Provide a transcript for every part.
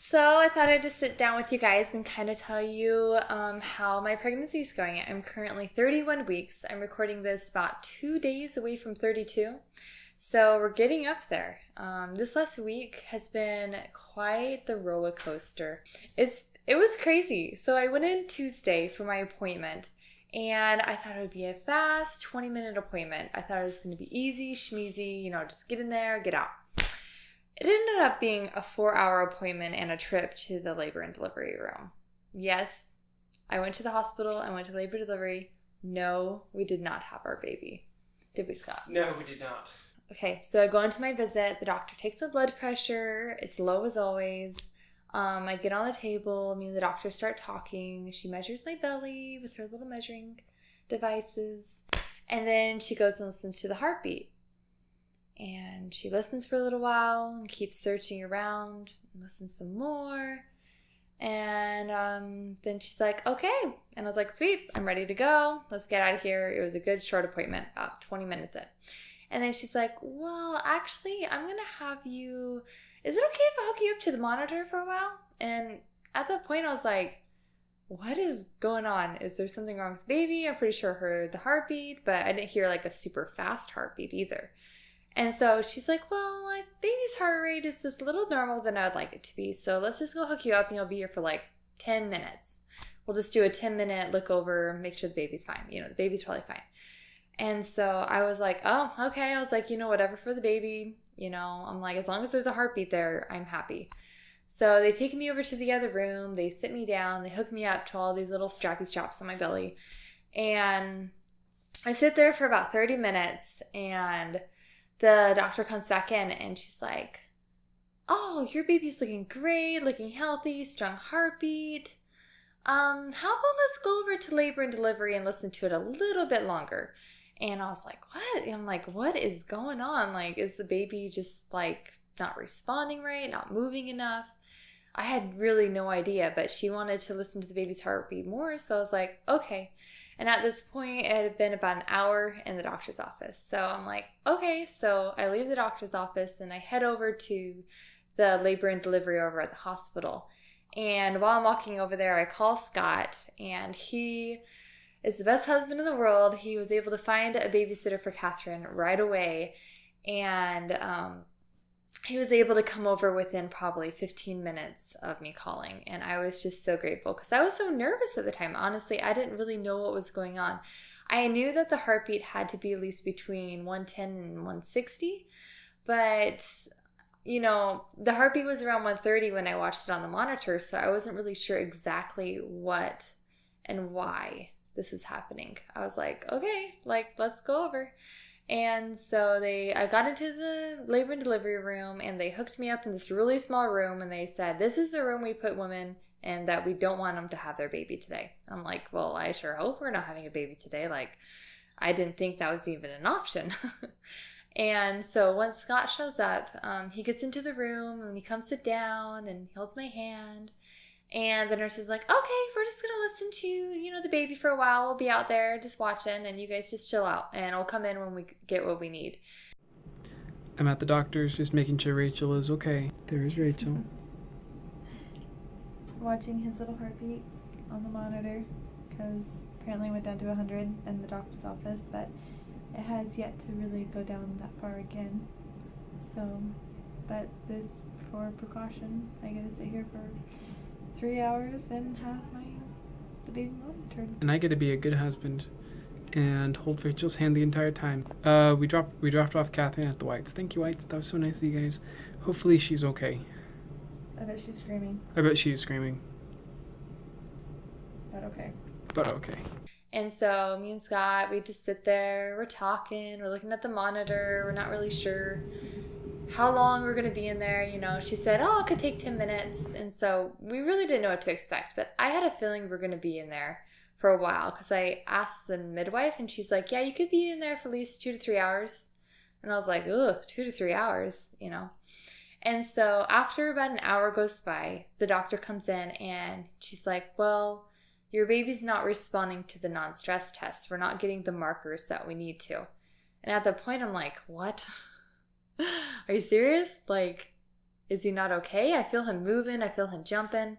So I thought I'd just sit down with you guys and kind of tell you how my pregnancy is going. I'm currently 31 weeks. I'm recording this about 2 days away from 32. So we're getting up there. This last week has been quite the roller coaster. It was crazy. So I went in Tuesday for my appointment, and I thought it would be a fast 20-minute appointment. I thought it was going to be easy, schmeezy, just get in there, get out. It ended up being a 4-hour appointment and a trip to the labor and delivery room. Yes, I went to the hospital. I went to labor and delivery. No, we did not have our baby. Did we, Scott? No, we did not. Okay, so I go into my visit. The doctor takes my blood pressure. It's low as always. I get on the table. Me and the doctor start talking. She measures my belly with her little measuring devices. And then she goes and listens to the heartbeat. And she listens for a little while and keeps searching around and listens some more. And then she's like, okay. And I was like, sweet, I'm ready to go. Let's get out of here. It was a good short appointment, about 20 minutes in. And then she's like, well, actually, I'm going to have you, is it okay if I hook you up to the monitor for a while? And at that point, I was like, what is going on? Is there something wrong with the baby? I'm pretty sure I heard the heartbeat, but I didn't hear like a super fast heartbeat either. And so she's like, well, my baby's heart rate is just a little normal than I would like it to be. So let's just go hook you up and you'll be here for like 10 minutes. We'll just do a 10-minute look over, make sure the baby's fine. The baby's probably fine. And so I was like, oh, okay. I was like, whatever for the baby. I'm like, as long as there's a heartbeat there, I'm happy. So they take me over to the other room. They sit me down. They hook me up to all these little strappy straps on my belly. And I sit there for about 30 minutes and the doctor comes back in and she's like, oh, your baby's looking great, looking healthy, strong heartbeat. How about let's go over to labor and delivery and listen to it a little bit longer? And I was like, what? And I'm like, what is going on? Like, is the baby just like not responding right, not moving enough? I had really no idea, but she wanted to listen to the baby's heartbeat more. So I was like, okay. And at this point, it had been about an hour in the doctor's office. So I'm like, okay. So I leave the doctor's office and I head over to the labor and delivery over at the hospital. And while I'm walking over there, I call Scott, and he is the best husband in the world. He was able to find a babysitter for Catherine right away. And he was able to come over within probably 15 minutes of me calling. And I was just so grateful because I was so nervous at the time. Honestly, I didn't really know what was going on. I knew that the heartbeat had to be at least between 110 and 160. But, the heartbeat was around 130 when I watched it on the monitor. So I wasn't really sure exactly what and why this is happening. I was like, okay, let's go over. And so I got into the labor and delivery room and they hooked me up in this really small room and they said, this is the room we put women and that we don't want them to have their baby today. I'm like, well, I sure hope we're not having a baby today. Like, I didn't think that was even an option. And so once Scott shows up, he gets into the room and he comes sit down and he holds my hand. And the nurse is like, okay, we're just going to listen to, the baby for a while. We'll be out there just watching and you guys just chill out and we'll come in when we get what we need. I'm at the doctor's just making sure Rachel is okay. There's Rachel. Watching his little heartbeat on the monitor because apparently it went down to 100 in the doctor's office, but it has yet to really go down that far again. So, but this for precaution, I get to sit here for 3 hours and have the baby monitored. And I get to be a good husband and hold Rachel's hand the entire time. We dropped off Catherine at the Whites. Thank you, Whites. That was so nice of you guys. Hopefully she's okay. I bet she's screaming. I bet she's screaming. But okay. But okay. And so me and Scott, we just sit there, we're talking, we're looking at the monitor, we're not really sure how long we're going to be in there. She said, oh, it could take 10 minutes. And so we really didn't know what to expect, but I had a feeling we were going to be in there for a while because I asked the midwife and she's like, yeah, you could be in there for at least 2 to 3 hours. And I was like, ugh, 2 to 3 hours, And so after about an hour goes by, the doctor comes in and she's like, well, your baby's not responding to the non-stress test. We're not getting the markers that we need to. And at that point, I'm like, what? Are you serious? Like, is he not okay? I feel him moving. I feel him jumping.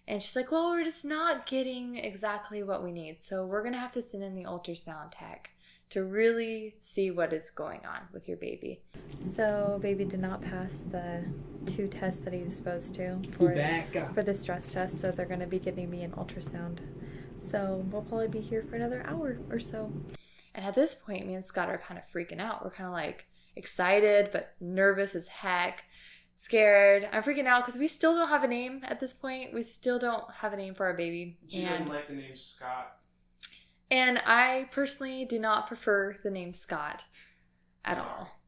And she's like, well, we're just not getting exactly what we need. So we're going to have to send in the ultrasound tech to really see what is going on with your baby. So baby did not pass the 2 tests that he was supposed to for the stress test. So they're going to be giving me an ultrasound. So we'll probably be here for another hour or so. And at this point, me and Scott are kind of freaking out. We're kind of like excited, but nervous as heck. Scared. I'm freaking out because we still don't have a name at this point. We still don't have a name for our baby. She doesn't like the name Scott. And I personally do not prefer the name Scott at all.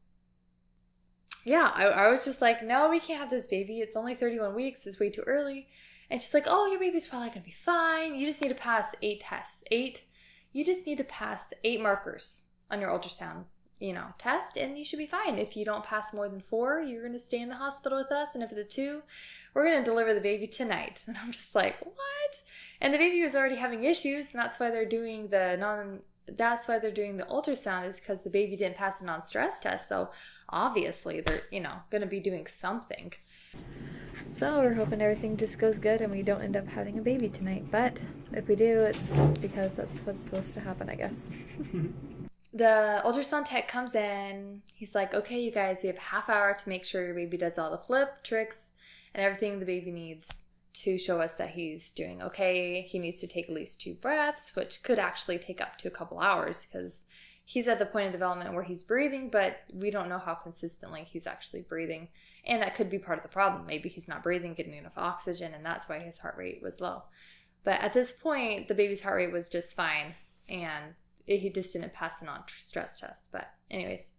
Yeah, I was just like, no, we can't have this baby. It's only 31 weeks. It's way too early. And she's like, oh, your baby's probably going to be fine. You just need to pass 8 tests. You just need to pass 8 markers on your ultrasound test, and you should be fine. If you don't pass more than 4, you're going to stay in the hospital with us, and if it's a 2, we're going to deliver the baby tonight. And I'm just like, what? And the baby was already having issues, and that's why they're doing the ultrasound, is because the baby didn't pass a non-stress test. So obviously they're going to be doing something. So we're hoping everything just goes good and we don't end up having a baby tonight. But if we do, it's because that's what's supposed to happen, I guess. The ultrasound tech comes in. He's like, okay, you guys, we have a half hour to make sure your baby does all the flip, tricks, and everything the baby needs to show us that he's doing okay. He needs to take at least 2 breaths, which could actually take up to a couple hours because he's at the point of development where he's breathing, but we don't know how consistently he's actually breathing. And that could be part of the problem. Maybe he's not breathing, getting enough oxygen, and that's why his heart rate was low. But at this point, the baby's heart rate was just fine, and he just didn't pass a non-stress test. But anyways,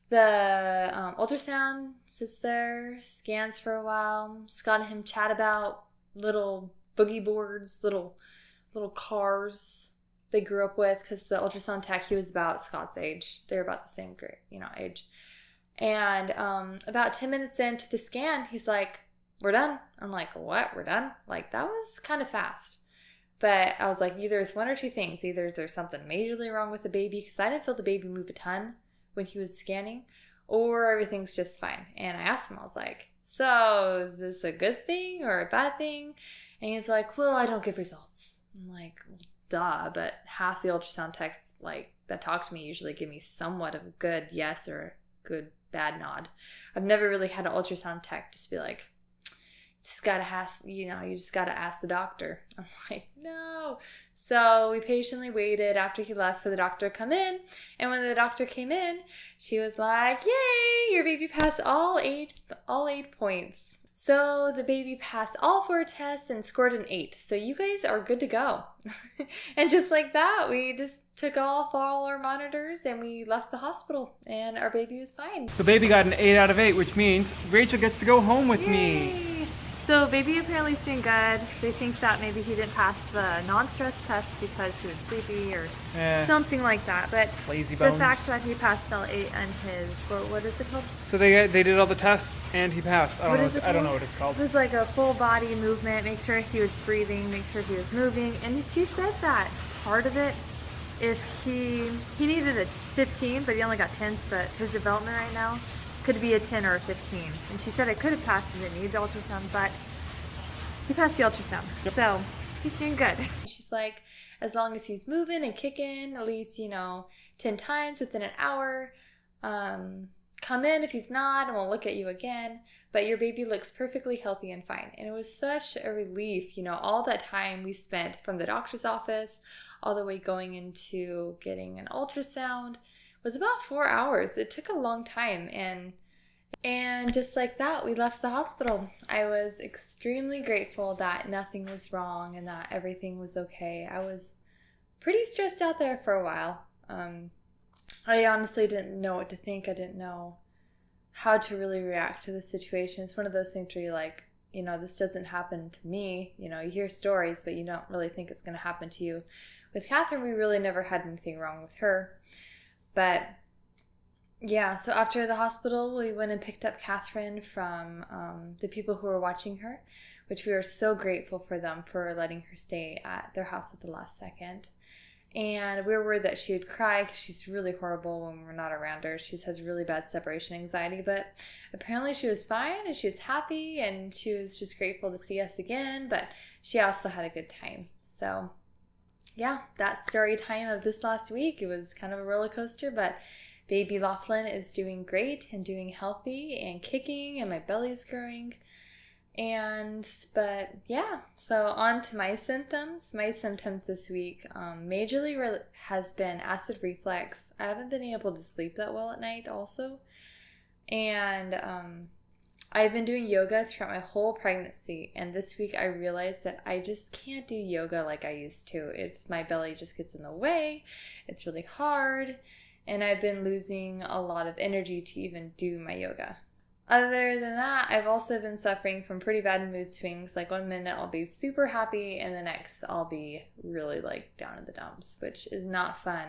the ultrasound sits there, scans for a while. Scott and him chat about little boogie boards, little cars they grew up with, because the ultrasound tech, he was about Scott's age. They're about the same grade, age. And about 10 minutes into the scan, he's like, we're done. I'm like, what? We're done? Like, that was kind of fast. But I was like, either it's one or two things. Either there's something majorly wrong with the baby, because I didn't feel the baby move a ton when he was scanning, or everything's just fine. And I asked him, I was like, so is this a good thing or a bad thing? And he's like, well, I don't give results. I'm like, well, duh, but half the ultrasound texts that talk to me usually give me somewhat of a good yes or a good bad nod. I've never really had an ultrasound tech just be like, just gotta ask, you just gotta ask the doctor. I'm like, no. So we patiently waited after he left for the doctor to come in. And when the doctor came in, she was like, yay, your baby passed all eight points. So the baby passed all 4 tests and scored an 8. So you guys are good to go. And just like that, we just took off all our monitors and we left the hospital and our baby was fine. So baby got an 8 out of 8, which means Rachel gets to go home with me. So baby apparently is doing good. They think that maybe he didn't pass the non-stress test because he was sleepy or something like that. But lazy bones. The fact that he passed all 8 on his, what is it called? So they did all the tests and he passed. I don't know what it's called. It was like a full body movement, make sure he was breathing, make sure he was moving. And she said that part of it, if he needed a 15, but he only got 10s, but his development right now could be a 10 or a 15. And she said it could have passed and didn't need the ultrasound, but he passed the ultrasound. Yep. So he's doing good. She's like, as long as he's moving and kicking at least, 10 times within an hour, come in if he's not and we'll look at you again. But your baby looks perfectly healthy and fine. And it was such a relief, all that time we spent from the doctor's office all the way going into getting an ultrasound was about 4 hours. It took a long time, and just like that, we left the hospital. I was extremely grateful that nothing was wrong and that everything was okay. I was pretty stressed out there for a while. I honestly didn't know what to think. I didn't know how to really react to the situation. It's one of those things where you're like, this doesn't happen to me. You hear stories, but you don't really think it's going to happen to you. With Catherine, we really never had anything wrong with her. But yeah, so after the hospital, we went and picked up Catherine from the people who were watching her, which we were so grateful for them for letting her stay at their house at the last second. And we were worried that she would cry because she's really horrible when we're not around her. She has really bad separation anxiety, but apparently she was fine and she was happy and she was just grateful to see us again, but she also had a good time. So yeah, that's story time of this last week. It was kind of a roller coaster, but baby Laughlin is doing great and doing healthy and kicking, and my belly's growing. But yeah, so on to my symptoms. My symptoms this week majorly has been acid reflux. I haven't been able to sleep that well at night also. And I've been doing yoga throughout my whole pregnancy. And this week I realized that I just can't do yoga like I used to. My belly just gets in the way. It's really hard. And I've been losing a lot of energy to even do my yoga. Other than that, I've also been suffering from pretty bad mood swings. Like 1 minute I'll be super happy and the next I'll be really like down in the dumps, which is not fun.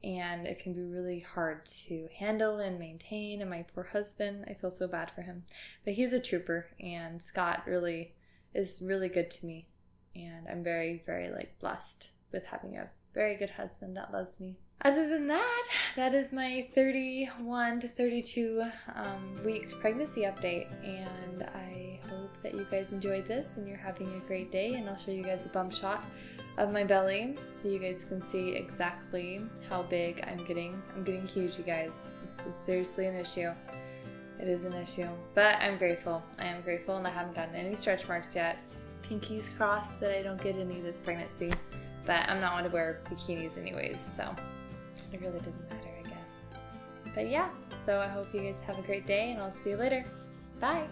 And it can be really hard to handle and maintain. And my poor husband, I feel so bad for him. But he's a trooper, and Scott really is really good to me. And I'm very, very like blessed with having a very good husband that loves me. Other than that, that is my 31 to 32 weeks pregnancy update, and I hope that you guys enjoyed this and you're having a great day. And I'll show you guys a bump shot of my belly so you guys can see exactly how big I'm getting. I'm getting huge, you guys. It's seriously an issue. It is an issue, but I'm grateful. I am grateful, and I haven't gotten any stretch marks yet. Pinkies crossed that I don't get any this pregnancy, but I'm not one to wear bikinis anyways, so it really doesn't matter, I guess. But yeah, so I hope you guys have a great day, and I'll see you later. Bye!